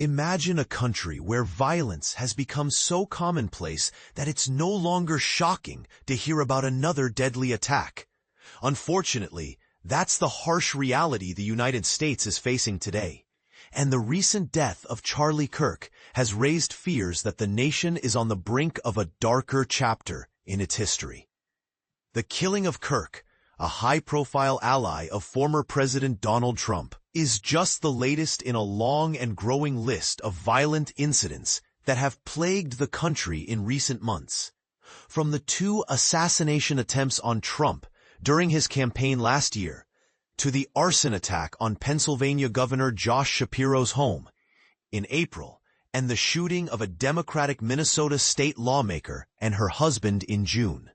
Imagine a country where violence has become so commonplace that it's no longer shocking to hear about another deadly attack. Unfortunately, that's the harsh reality the United States is facing today. And the recent death of Charlie Kirk has raised fears that the nation is on the brink of a darker chapter in its history. The killing of Kirk, a high-profile ally of former President Donald Trump, is just the latest in a long and growing list of violent incidents that have plagued the country in recent months. From the 2 assassination attempts on Trump during his campaign last year, to the arson attack on Pennsylvania Governor Josh Shapiro's home in April, and the shooting of a Democratic Minnesota state lawmaker and her husband in June.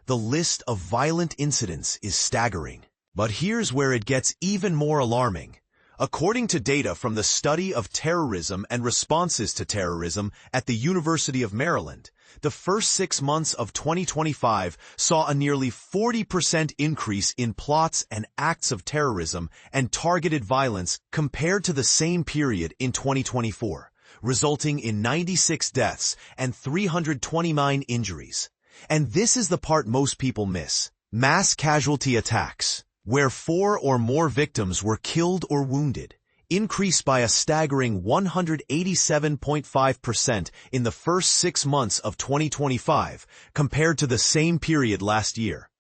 The list of violent incidents is staggering. But here's where it gets even more alarming. According to data from the Study of Terrorism and Responses to Terrorism at the University of Maryland, the first 6 months of 2025 saw a nearly 40% increase in plots and acts of terrorism and targeted violence compared to the same period in 2024, resulting in 96 deaths and 329 injuries. And this is the part most people miss: mass casualty attacks, where 4 or more victims were killed or wounded, increased by a staggering 187.5% in the first 6 months of 2025 compared to the same period last year.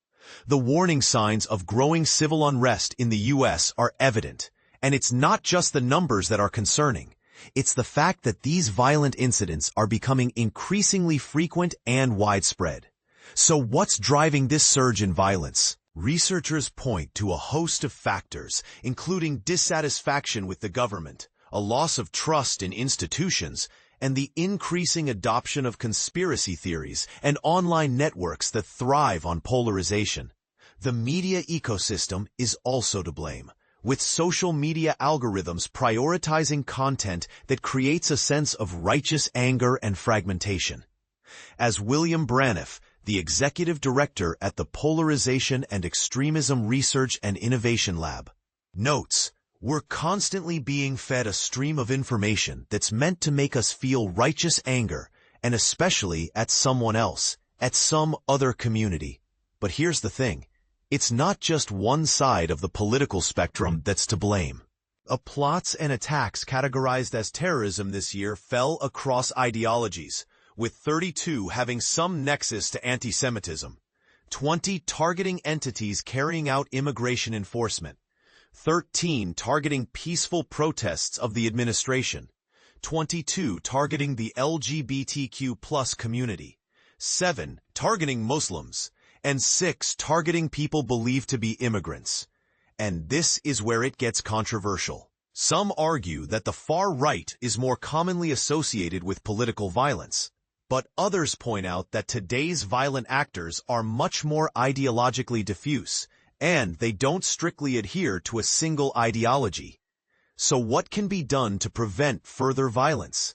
The warning signs of growing civil unrest in the U.S. are evident, and it's not just the numbers that are concerning. It's the fact that these violent incidents are becoming increasingly frequent and widespread. So what's driving this surge in violence? Researchers point to a host of factors, including dissatisfaction with the government, a loss of trust in institutions, and the increasing adoption of conspiracy theories and online networks that thrive on polarization. The media ecosystem is also to blame, with social media algorithms prioritizing content that creates a sense of righteous anger and fragmentation. As William Braniff, the executive director at the Polarization and Extremism Research and Innovation Lab, notes, we're constantly being fed a stream of information that's meant to make us feel righteous anger, and especially at someone else, at some other community. But here's the thing. It's not just one side of the political spectrum that's to blame. Plots and attacks categorized as terrorism this year fell across ideologies, with 32 having some nexus to anti-Semitism, 20 targeting entities carrying out immigration enforcement, 13 targeting peaceful protests of the administration, 22 targeting the LGBTQ+ community, 7 targeting Muslims, and 6 targeting people believed to be immigrants. And this is where it gets controversial. Some argue that the far right is more commonly associated with political violence, but others point out that today's violent actors are much more ideologically diffuse, and they don't strictly adhere to a single ideology. So what can be done to prevent further violence?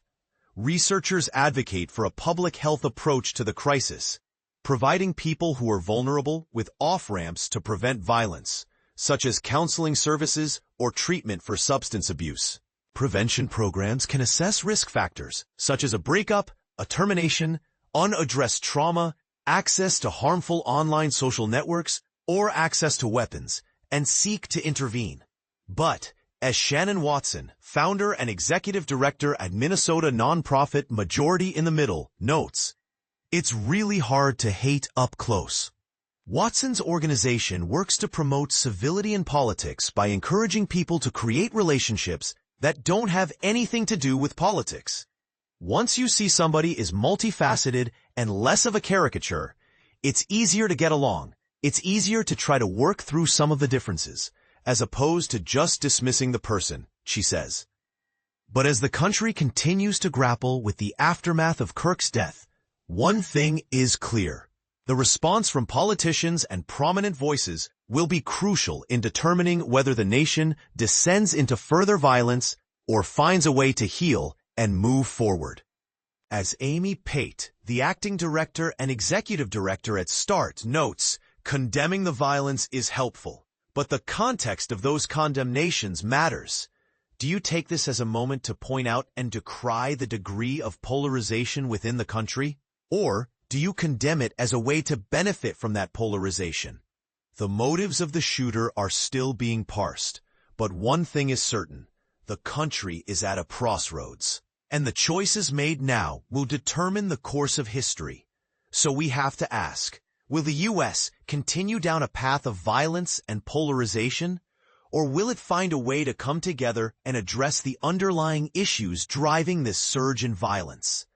Researchers advocate for a public health approach to the crisis, providing people who are vulnerable with off-ramps to prevent violence, such as counseling services or treatment for substance abuse. Prevention programs can assess risk factors, such as a breakup, a termination, unaddressed trauma, access to harmful online social networks, or access to weapons, and seek to intervene. But, as Shannon Watson, founder and executive director at Minnesota nonprofit Majority in the Middle, notes, it's really hard to hate up close. Watson's organization works to promote civility in politics by encouraging people to create relationships that don't have anything to do with politics. Once you see somebody is multifaceted and less of a caricature, it's easier to get along. It's easier to try to work through some of the differences, as opposed to just dismissing the person, she says. But as the country continues to grapple with the aftermath of Kirk's death, one thing is clear. The response from politicians and prominent voices will be crucial in determining whether the nation descends into further violence or finds a way to heal and move forward. As Amy Pate, the acting director and executive director at START, notes, condemning the violence is helpful, but the context of those condemnations matters. Do you take this as a moment to point out and decry the degree of polarization within the country? Or do you condemn it as a way to benefit from that polarization? The motives of the shooter are still being parsed, but one thing is certain: the country is at a crossroads, and the choices made now will determine the course of history. So we have to ask, will the U.S. continue down a path of violence and polarization, or will it find a way to come together and address the underlying issues driving this surge in violence?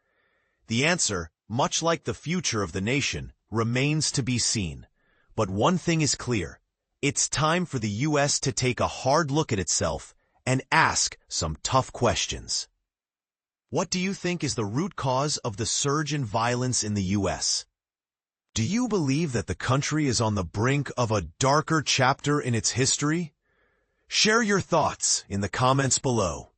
The answer, much like the future of the nation, remains to be seen. But one thing is clear: it's time for the U.S. to take a hard look at itself and ask some tough questions. What do you think is the root cause of the surge in violence in the U.S.? Do you believe that the country is on the brink of a darker chapter in its history? Share your thoughts in the comments below.